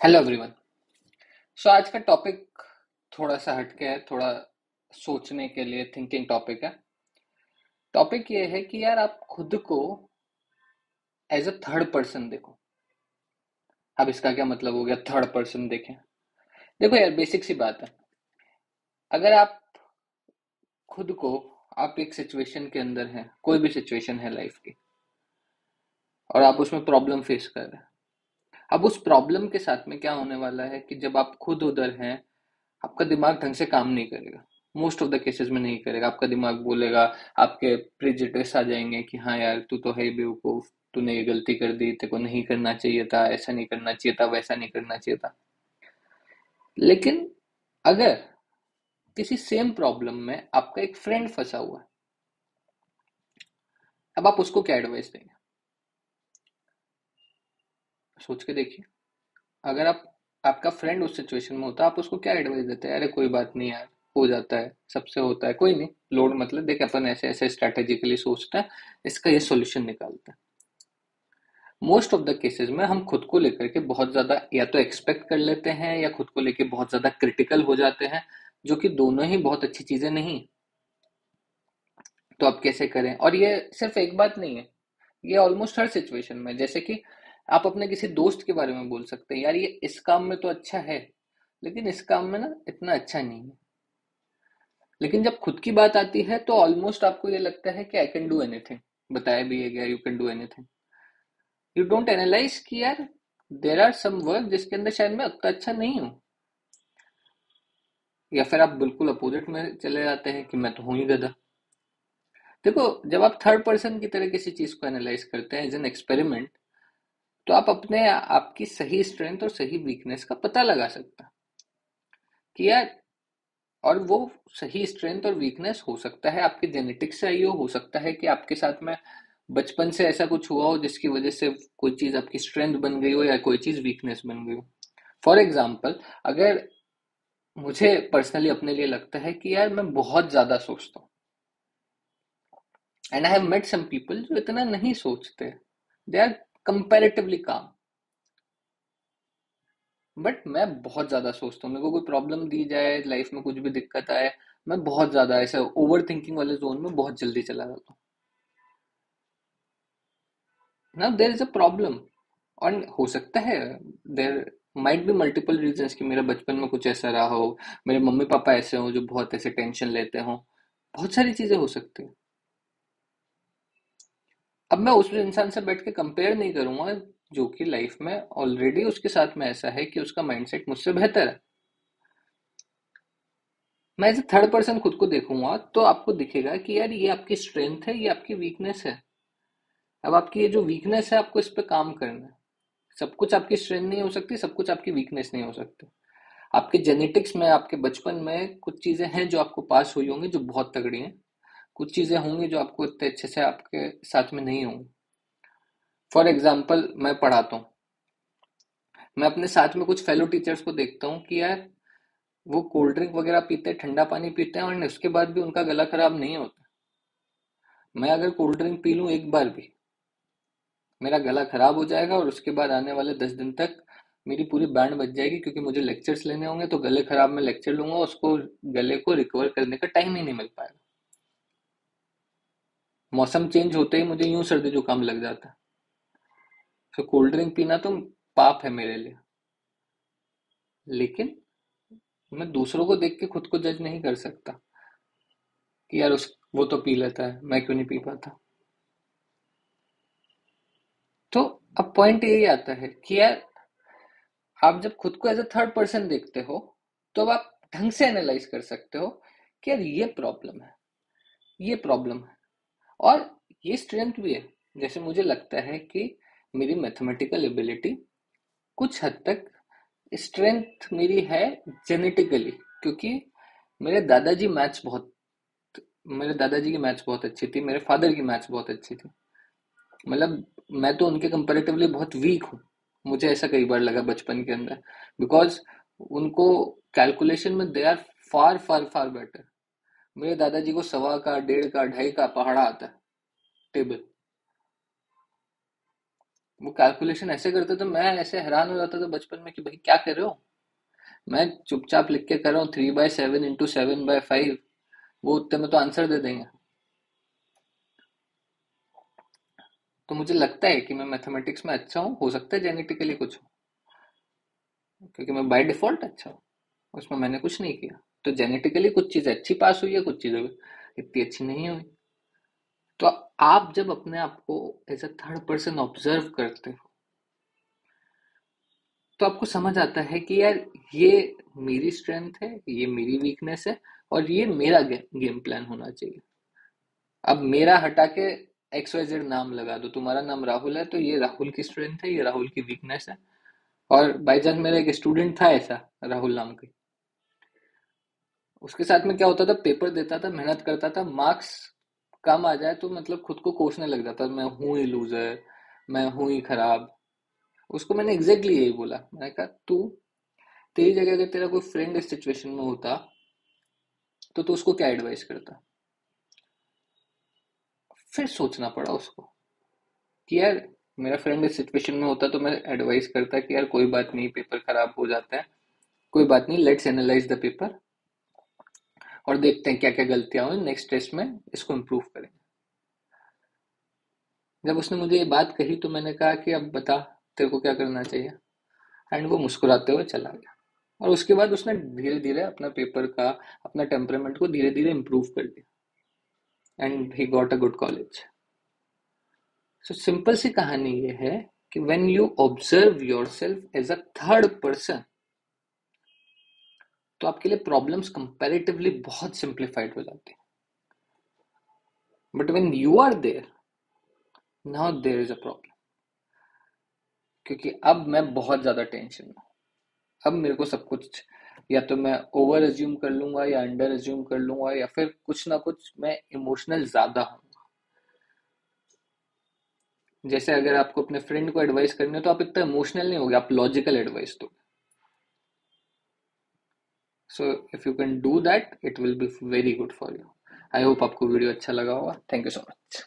Hello everyone. सो आज का topic थोड़ा सा हटके है, थोड़ा सोचने के लिए थिंकिंग टॉपिक है। टॉपिक ये है कि यार आप खुद को एज अ थर्ड पर्सन देखो। अब इसका क्या मतलब हो गया थर्ड पर्सन देखें? देखो यार, बेसिक सी बात है। अगर आप खुद को, आप एक सिचुएशन के अंदर हैं, कोई भी सिचुएशन है लाइफ की, और आप उसमें प्रॉब्लम फेस कर रहे हैं। अब उस प्रॉब्लम के साथ में क्या होने वाला है कि जब आप खुद उधर हैं, आपका दिमाग ढंग से काम नहीं करेगा। मोस्ट ऑफ द केसेस में नहीं करेगा। आपका दिमाग बोलेगा, आपके प्रेजुडिस आ जाएंगे कि हाँ यार तू तो है ही बेवकूफ, तूने ये गलती कर दी, तेरे को नहीं करना चाहिए था, ऐसा नहीं करना चाहिए था, वैसा नहीं करना चाहिए था। लेकिन अगर किसी सेम प्रॉब्लम में आपका एक फ्रेंड फंसा हुआ है, अब आप उसको क्या एडवाइस देंगे? सोच के देखिए। अगर आप, आपका फ्रेंड उस सिचुएशन में होता, आप उसको क्या एडवाइस देते हैं? अरे कोई बात नहीं यार, हो जाता है, सबसे होता है, कोई नहीं, लोड मतलब देख, अपन ऐसे ऐसे स्ट्रैटेजिकली सोचते हैं, इसका ये सॉल्यूशन निकालते हैं। मोस्ट ऑफ द केसेस में हम खुद को लेकर के बहुत ज्यादा या तो एक्सपेक्ट कर लेते हैं या खुद को लेकर बहुत ज्यादा क्रिटिकल हो जाते हैं, जो कि दोनों ही बहुत अच्छी चीजें नहीं। तो अब कैसे करें? और ये सिर्फ एक बात नहीं है, ये ऑलमोस्ट हर सिचुएशन में। जैसे कि आप अपने किसी दोस्त के बारे में बोल सकते हैं, यार ये इस काम में तो अच्छा है, लेकिन इस काम में ना इतना अच्छा नहीं है। लेकिन जब खुद की बात आती है तो ऑलमोस्ट आपको ये लगता है कि आई कैन डू एनीथिंग। बताया भी है गया, you can do anything. You don't analyse कि यार देर आर सम वर्क जिसके अंदर शायद मैं उतना अच्छा नहीं हूँ। या फिर आप बिल्कुल अपोजिट में चले जाते हैं कि मैं तो हूं ही गधा। देखो, जब आप थर्ड पर्सन की तरह किसी चीज को एनालाइज करते हैं एज एन एक्सपेरिमेंट, तो आप अपने, आपकी सही स्ट्रेंथ और सही वीकनेस का पता लगा सकते हैं कि यार, और वो सही स्ट्रेंथ और वीकनेस हो सकता है आपके जेनेटिक्स से आई हो सकता है कि आपके साथ में बचपन से ऐसा कुछ हुआ हो जिसकी वजह से कोई चीज आपकी स्ट्रेंथ बन गई हो या कोई चीज वीकनेस बन गई हो। फॉर एग्जाम्पल, अगर मुझे पर्सनली अपने लिए लगता है कि यार मैं बहुत ज्यादा सोचता हूँ, and I have met some people जो इतना नहीं सोचते, they are comparatively calm. But मैं बहुत ज्यादा सोचता हूँ, मेरे को कोई प्रॉब्लम दी जाए लाइफ में, कुछ भी दिक्कत आए, मैं बहुत ज्यादा ऐसे ओवर थिंकिंग वाले जोन में बहुत जल्दी चला जाता हूँ। ना देर इज अ प्रॉब्लम। और हो सकता है, there might be multiple reasons कि मेरे बचपन में कुछ ऐसा रहा हो, मेरे मम्मी पापा ऐसे हो जो बहुत ऐसे टेंशन लेते हो, बहुत सारी चीजें हो सकती है। अब मैं उस इंसान से बैठ के कंपेयर नहीं करूंगा जो कि लाइफ में ऑलरेडी उसके साथ में ऐसा है कि उसका माइंडसेट मुझसे बेहतर है। मैं एज ए थर्ड पर्सन खुद को देखूंगा तो आपको दिखेगा कि यार ये आपकी स्ट्रेंथ है, ये आपकी वीकनेस है। अब आपकी ये जो वीकनेस है, आपको इस पे काम करना है। सब कुछ आपकी स्ट्रेंथ नहीं हो सकती, सब कुछ आपकी वीकनेस नहीं हो सकती। आपके जेनेटिक्स में, आपके बचपन में कुछ चीजें हैं जो आपको पास हुई होंगी जो बहुत तगड़ी हैं, कुछ चीजें होंगी जो आपको इतने अच्छे से आपके साथ में नहीं होंगी। फॉर एग्जाम्पल, मैं पढ़ाता हूँ, मैं अपने साथ में कुछ फेलो टीचर्स को देखता हूँ कि यार वो कोल्ड ड्रिंक वगैरह पीते हैं, ठंडा पानी पीते हैं, और उसके बाद भी उनका गला खराब नहीं होता। मैं अगर कोल्ड ड्रिंक पी लूँ एक बार भी, मेरा गला खराब हो जाएगा, और उसके बाद आने वाले 10 दिन तक मेरी पूरी बैंड बज जाएगी, क्योंकि मुझे लेक्चर्स लेने होंगे, तो गले खराब में लेक्चर लूंगा, उसको गले को रिकवर करने का टाइम ही नहीं मिल पाएगा। मौसम चेंज होते ही मुझे यूं सर्दी जुकाम लग जाता है। तो कोल्ड ड्रिंक पीना तो पाप है मेरे लिए। लेकिन मैं दूसरों को देख के खुद को जज नहीं कर सकता कि यार उस, वो तो पी लेता है, मैं क्यों नहीं पी पाता। तो अब पॉइंट यही आता है कि यार, आप जब खुद को एज अ थर्ड पर्सन देखते हो, तो अब आप ढंग से एनालाइज कर सकते हो कि यार ये प्रॉब्लम है, ये प्रॉब्लम है, और ये स्ट्रेंथ भी है। जैसे मुझे लगता है कि मेरी मैथमेटिकल एबिलिटी कुछ हद तक स्ट्रेंथ मेरी है जेनेटिकली, क्योंकि मेरे दादाजी मैथ्स बहुत, मेरे दादाजी की मैथ्स बहुत अच्छी थी, मेरे फादर की मैथ्स बहुत अच्छी थी। मतलब मैं तो उनके कंपैरेटिवली बहुत वीक हूँ, मुझे ऐसा कई बार लगा बचपन के अंदर, बिकॉज उनको कैलकुलेशन में they are far far far better. मेरे दादाजी को सवा का, डेढ़ का, ढाई का पहाड़ा आता है, टेबल। वो कैलकुलेशन ऐसे करते तो मैं ऐसे हैरान हो जाता था बचपन में कि भाई क्या कर रहे हो। मैं चुपचाप लिख के कर रहा हूँ 3/7 × 7/5। वो उतने में तो आंसर दे देंगे। तो मुझे लगता है कि मैं मैथमेटिक्स में अच्छा हूँ, हो सकता है जेनेटिकली कुछ हूँ, क्योंकि मैं बाय डिफॉल्ट अच्छा हूँ, उसमें मैंने कुछ नहीं किया। तो जेनेटिकली कुछ चीजें अच्छी पास हुई है, कुछ चीजें इतनी अच्छी नहीं हुई। तो आप जब अपने आप को as a third person observe करते हो, तो आपको समझ आता है कि यार ये मेरी स्ट्रेंथ है, ये मेरी वीकनेस है, और ये मेरा गेम प्लान होना चाहिए। अब मेरा हटा के XYZ नाम लगा दो, तुम्हारा नाम राहुल है, तो ये राहुल की स्ट्रेंथ है, ये राहुल की वीकनेस है। और बाई चांस मेरा एक स्टूडेंट था ऐसा, राहुल नाम का, उसके साथ में क्या होता था, पेपर देता था, मेहनत करता था, मार्क्स कम आ जाए तो मतलब खुद को कोसने लग जाता, मैं हूं ही लूजर, मैं हूं ही खराब। उसको मैंने एग्जैक्टली यही बोला, मैंने कहा तू, तेरी जगह अगर तेरा कोई फ्रेंड इस सिचुएशन में होता तो तू उसको क्या एडवाइस करता। फिर सोचना पड़ा उसको कि यार मेरा फ्रेंड इस सिचुएशन में होता तो मैं एडवाइस करता कि यार कोई बात नहीं, पेपर खराब हो जाता है, कोई बात नहीं, लेट्स एनालाइज द पेपर और देखते हैं क्या क्या गलतियां हुई, नेक्स्ट टेस्ट में इसको इम्प्रूव करेंगे। जब उसने मुझे ये बात कही तो मैंने कहा कि अब बता तेरे को क्या करना चाहिए। एंड वो मुस्कुराते हुए चला गया। और उसके बाद उसने धीरे धीरे अपना पेपर का, अपना टेम्परामेंट को धीरे धीरे इम्प्रूव कर दिया, and he got a good college. So simple सी कहानी ये है कि when you observe yourself as a third person, तो आपके लिए प्रॉब्लम्स कंपैरेटिवली बहुत सिंप्लीफाइड हो जाती है। But when you are there, now there is a problem, क्योंकि अब मैं बहुत ज्यादा टेंशन में हूं। अब मेरे को सब कुछ या तो मैं ओवर एज्यूम कर लूंगा या अंडर एज्यूम कर लूंगा, या फिर कुछ ना कुछ मैं इमोशनल ज्यादा हूँ। जैसे अगर आपको अपने फ्रेंड को एडवाइस करनी हो तो आप इतना इमोशनल नहीं होगे, आप लॉजिकल एडवाइस दो। So if you can do that, it will be very good for you. I hope आपको वीडियो अच्छा लगा होगा। Thank you so much.